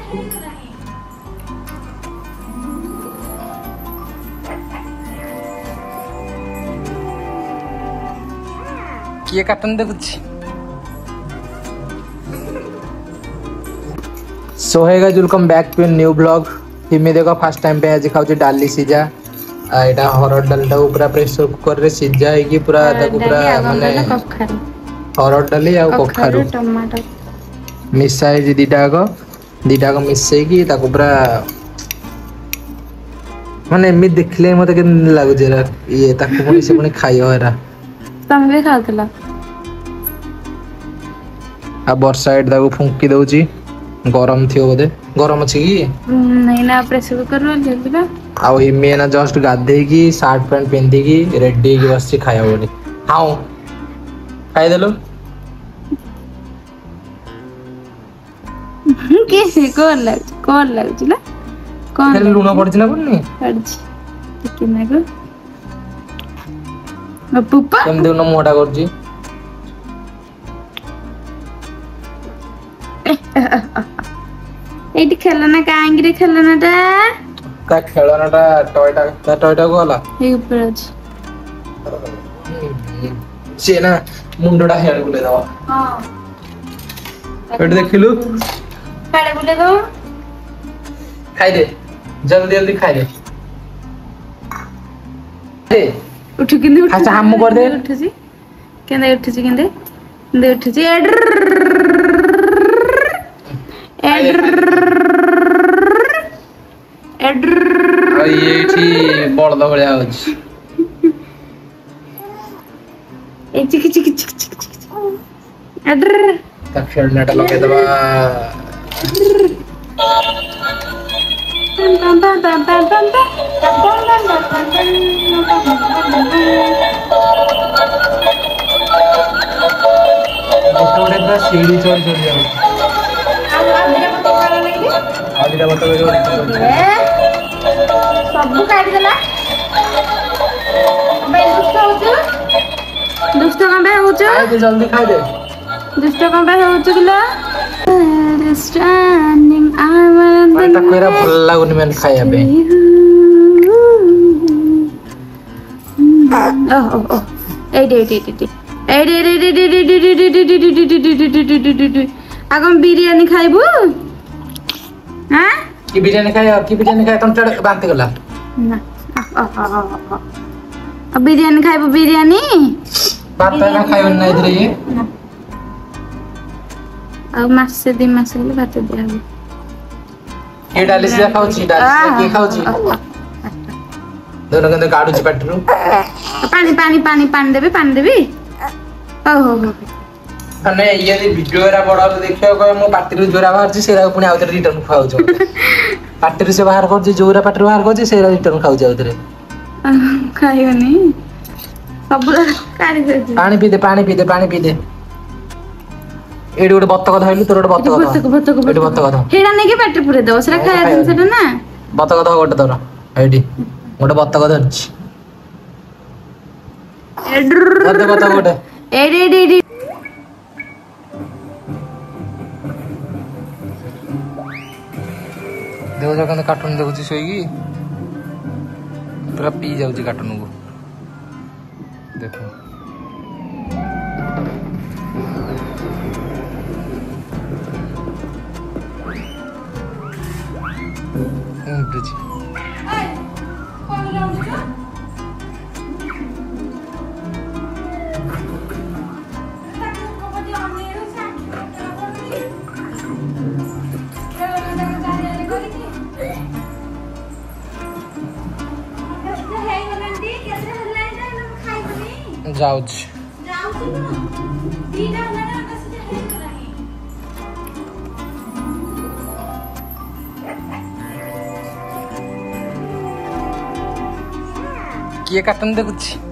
किए कार्टून देखुची so hey guys welcome back to new blog. हिमे देखो फर्स्ट टाइम पे आज खाउची डाली सिजा एटा हरड़ डालटा पूरा प्रेशर कुकर रे सिजा है कि पूरा ताको पूरा माने हरड़ डाली आ कखारु टमाटर मिसाई जी दीटा को मिसई की ताको पूरा माने एमि देखले मते के लागु जेरा ये ताको पुनी से पुनी खाइयो एरा तमे भी खातला आ वर्षा एट ताको फुंकी दउची गरम थियो बोदे गरम अछि की नहीं ना प्रेशर कुकर में देबा आ हिमे ना जस्ट गाधे की शर्ट पैंट पिंदी की रेडी की बस खाया बोली हां खाइ देलो के कोन लाग ना कोन लूण पड़छ ना कोनी पड़छ ठीक ना गो पप्पा केम देउन मोटा करजी एटी खेलना कांगरे खेलनाटा ता खेलनाटा टॉयटा को हला हे ऊपर अछि से ना मुंडोडा हेड गुले दवा हां एट देखिलु काले गुले दो खाइ दे जल्दी जल्दी खाइ दे दे उठ किंदे उठ अच्छा हम कर दे उठ जी केंदे उठ जी केंदे उठ जी ये बड़द भलिया होछि ए चिक चिक चिक चिक चिक अडर ता खेलनाटा लगे दबा सीढ़ी चढ़ चढ़ जाओ आदिरा बता सब काट देला अबे दुष्ट कंबे होछ आके जल्दी खाइ दे दुष्ट कंबे होछ किला स्टैंडिंग आई वांट ता कोइरा भल लागुनी मन खाया बे ओ ए दे आगम बिरयानी खाइबू हां की बिरयानी खाय तुम चढ़ बांध गला ना अब बिरयानी खाइबू बिरयानी बात ना खायो ना इधर ये अब मास से दी मास ले भात दे आबू के डाली से खाऊ छी के खाऊ छी दोनों कंदे काडू छी पटरू पानी देबी हो अने ये वीडियो रा बड़ा देखियो को मो पार्टी रो जोरा बाहर छी सेरा पुनी आउतर रिटर्न खाऊ छ पार्टी से बाहर कर जे जोरा पार्टी बाहर कर जे सेरा रिटर्न खाऊ छ उतरे खाइयो नी सब काडी दे पानी पी दे एडी गोटे बत्तक धइलु तोर गोटे बत्तक एडी बत्तक हेडा नै के पेट पुरे दो सेरा खाया दिन सेटा ना बत्तक ध गोटे तोर एडी गोटे बत्तक धरछि एडर बत्तक गोटे एडी देखो जगह कार्टून देखुची सोई पूरा पी जाउची कार्टून को देखो बुझी जाउच किए कार्टून देखुची